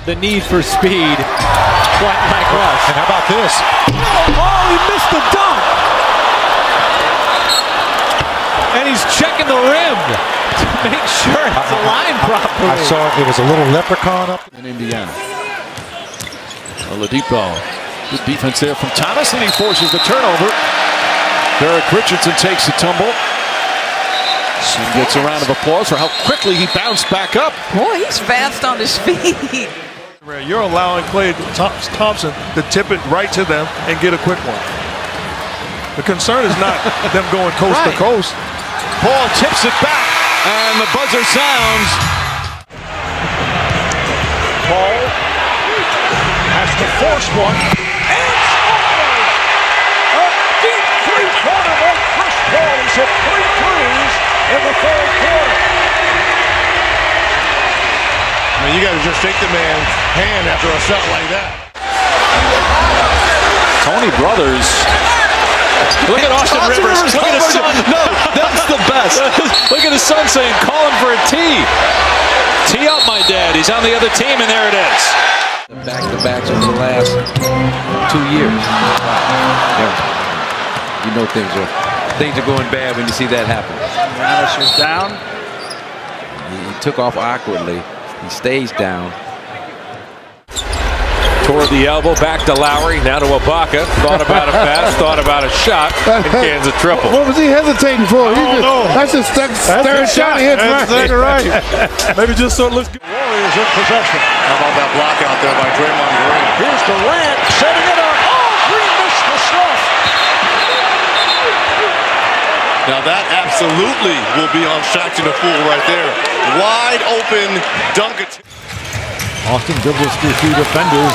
the need for speed quite like us. And how about this? Oh, he missed the dunk! And he's checking the rim to make sure it's aligned properly. I saw it was a little leprechaun up in Indiana. Oladipo, good defense there from Thomas, and he forces the turnover. Derek Richardson takes the tumble. And gets a round of applause for how quickly he bounced back up. Boy, he's fast on his feet. You're allowing Klay Thompson to tip it right to them and get a quick one. The concern is not them going coast to coast. Paul tips it back, and the buzzer sounds. Paul has to force one. And a deep three-pointer by Chris Paul. He's hit 3 threes in the third quarter. I mean, you got to just shake the man's hand after a shot like that. Tony Brothers. Look at Austin Rivers. Look at his son. No, that's the best. Look at his son saying, call him for a tee. Tee up, my dad. He's on the other team, and there it is. Back-to-backs over the last 2 years. You know things are going bad when you see that happen. Giannis is down. He took off awkwardly. He stays down. Toward the elbow, back to Lowry, now to Ibaka. Thought about a pass, thought about a shot, and cans a triple. What was he hesitating for? That's a third shot he hits right. Maybe just so it looks good. Warriors in possession. How about that block out there by Draymond Green? Here's Durant setting it up. Oh, Green missed the stuff. Now that absolutely will be on Shaqtin' a Fool right there. Wide open dunk. Austin dribbles through 2 defenders,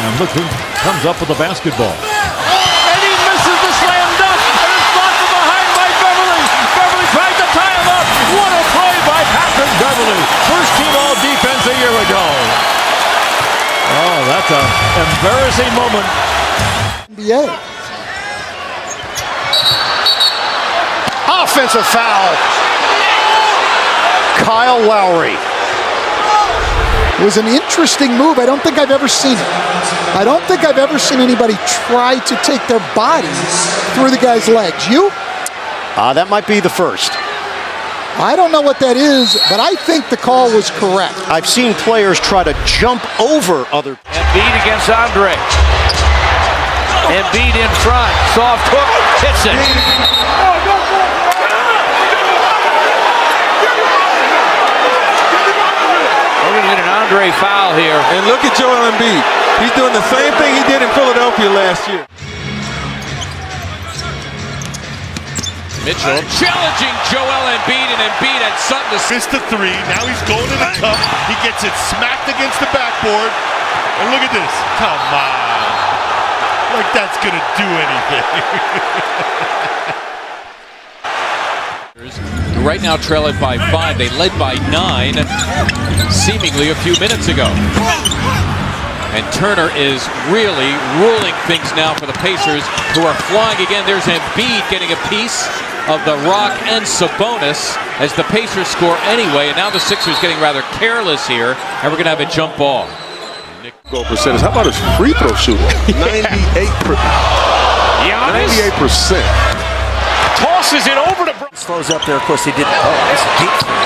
and look who comes up with the basketball. And he misses the slam dunk. And it's blocked from behind by Beverly. Beverly tried to tie him up. What a play by Patrick Beverly. First team all defense a year ago. Oh, that's an embarrassing moment. NBA. Offensive foul. Kyle Lowry. It was an interesting move. I don't think I've ever seen it. I don't think I've ever seen anybody try to take their bodies through the guy's legs. You? That might be the first. I don't know what that is, but I think the call was correct. I've seen players try to jump over other. Embiid against Andre. Embiid in front. Soft hook. Hits it. We're going to get an Andre foul here. And look at Joel Embiid. He's doing the same thing he did in Philadelphia last year. Mitchell challenging Joel Embiid, and Embiid had something to Missed the 3. Now he's going to the cup. He gets it smacked against the backboard. And look at this. Come on. Like that's going to do anything. Right now trailing by 5. They led by 9 seemingly a few minutes ago. And Turner is really ruling things now for the Pacers, who are flying again. There's Embiid getting a piece of the Rock and Sabonis as the Pacers score anyway. And now the Sixers getting rather careless here, and we're going to have a jump ball. Goal percentage. How about his free throw shooting? 98%. tosses it over to Brown. Slows up there. Of course, he didn't. Oh, that's a deep three.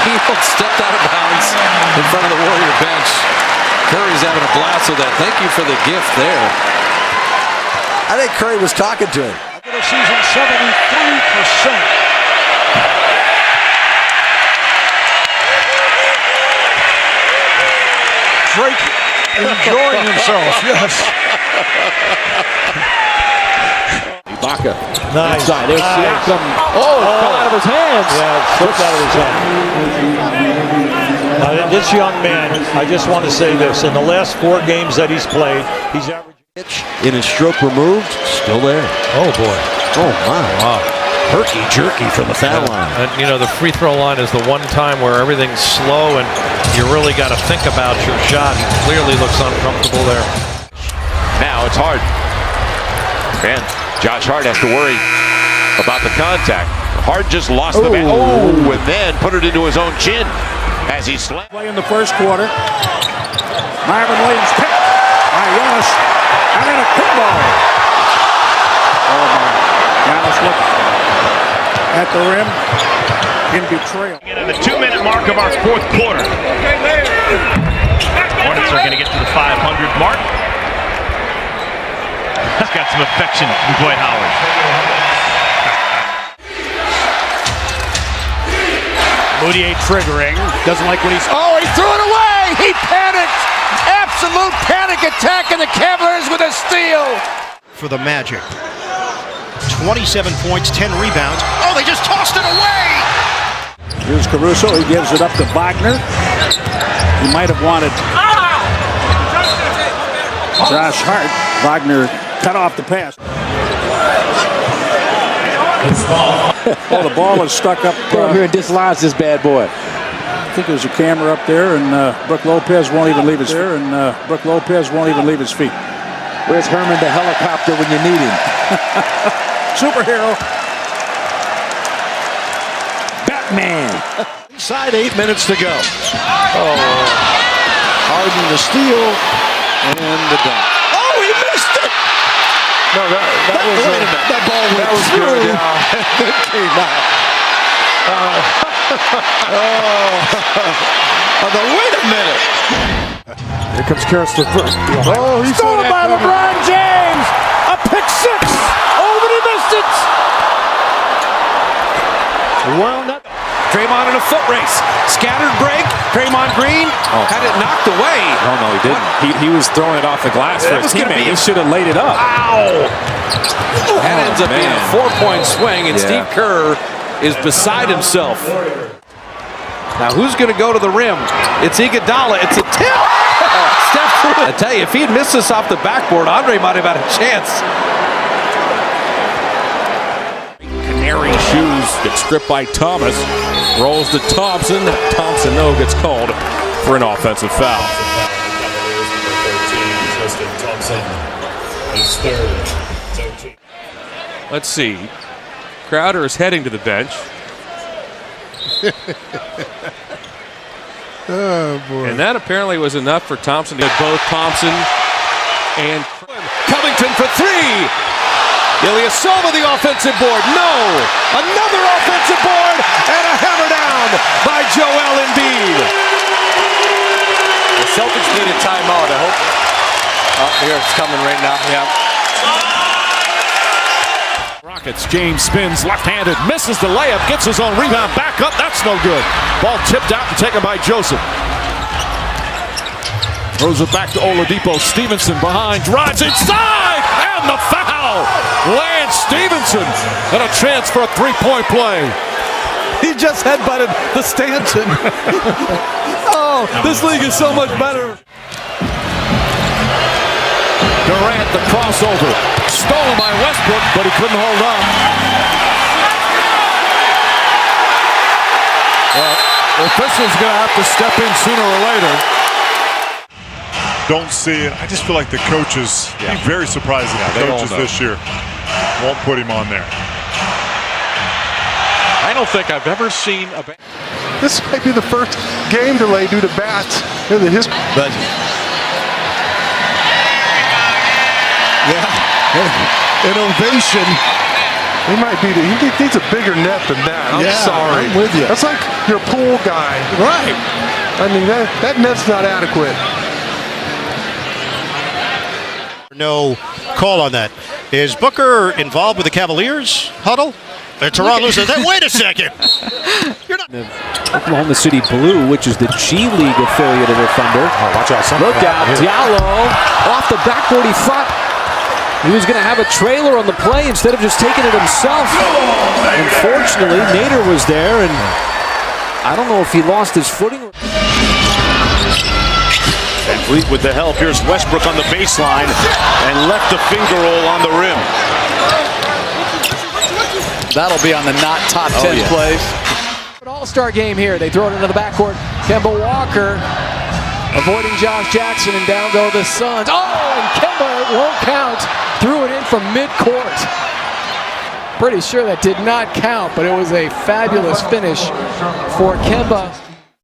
He stepped out of bounds in front of the Warrior bench. Curry's having a blast with that. Thank you for the gift there. I think Curry was talking to him. Regular season 73%. Drake enjoying himself, yes. Ibaka. Nice. Inside. There's Siakam. Oh, it fell out of his hands. Yeah, it slipped out of his hand. Now, this young man, I just want to say this. In the last 4 games that he's played, he's averaging. In his stroke removed, still there. Oh, boy. Oh, my. Wow. Herky-jerky from the foul line. And, you know, the free throw line is the one time where everything's slow and you really got to think about your shot. He clearly looks uncomfortable there. Now it's Hart. And Josh Hart has to worry about the contact. Hart just lost the bat. Oh, and then put it into his own chin as he slammed. Play in the first quarter. Marvin Williams picked by Giannis. And then a quick ball. Oh, my. Giannis looked at the rim in betrayal. At the 2-minute mark of our fourth quarter. Hornets are going to get to the 500 mark. He's got some affection from Dwight Howard. Moutier triggering. Doesn't like what he's... Oh, he threw it away! He panicked! Absolute panic attack, and the Cavaliers with a steal! For the Magic. 27 points, 10 rebounds. Oh, they just tossed it away! Here's Caruso. He gives it up to Wagner. He might have wanted Josh Hart. Wagner cut off the pass. Oh, the ball is stuck up. Go here and dislodge this bad boy. I think there's a camera up there, and Brook Lopez won't even leave his feet. Where's Herman the helicopter when you need him? Superhero. Batman. Inside 8 minutes to go. Oh, Harden the steal and the dunk. Oh, he missed it! No, that was wait a minute. That ball went through. It came out. Wait a minute. Here comes Karis LeVert. Oh, he stolen by LeBron James. A pick six. Oh, but he missed it. Wound up. Draymond in a foot race. Scattered break. Draymond Green had it knocked away. No, he didn't. He was throwing it off the glass for his teammate. He should have laid it up. Ow! That ends up being a 4-point swing, and Steve Kerr is beside himself. Now, who's going to go to the rim? It's Iguodala. It's a tip. I tell you, if he'd missed this off the backboard, Andre might have had a chance. Canary shoes get stripped by Thomas. Rolls to Thompson. Thompson, no, gets called for an offensive foul. Let's see. Crowder is heading to the bench. Oh, boy. And that apparently was enough for Thompson to get both Thompson and Covington for three. Ilyasova the offensive board. No! Another offensive board and a hammer down by Joel Embiid. The Celtics need a timeout, I hope. Oh, here it's coming right now. Yeah. Rockets, James spins left-handed, misses the layup, gets his own rebound, back up, that's no good. Ball tipped out and taken by Joseph. Throws it back to Oladipo. Stevenson behind, drives inside, and the foul! Lance Stevenson, and a chance for a three-point play. He just headbutted the Stanton. Oh, this league is so much better. Durant, the crossover, stolen by Westbrook, but he couldn't hold on. Well, officials going to have to step in sooner or later. Don't see it. I just feel like the coaches, be very surprising. The coaches this year won't put him on there. I don't think I've ever seen a... This might be the first game delay due to bats in the history. But an ovation. He might be. He needs a bigger net than that. I'm sorry. I'm with you. That's like your pool guy. Right. I mean, that net's not adequate. No call on that. Is Booker involved with the Cavaliers huddle? Toronto says, wait a second. You're not. Oklahoma City Blue, which is the G League affiliate of the Thunder. Oh, watch out. Look out. Diallo off the backboard. He thought he was going to have a trailer on the play instead of just taking it himself. Unfortunately, Nader was there, and I don't know if he lost his footing. And Fleet with the help. Here's Westbrook on the baseline and left the finger roll on the rim. That'll be on the not top 10 plays. An all-star game here. They throw it into the backcourt. Kemba Walker avoiding Josh Jackson, and down go the Suns. Oh, and Kemba, it won't count. Threw it in from midcourt. Pretty sure that did not count, but it was a fabulous finish for Kemba.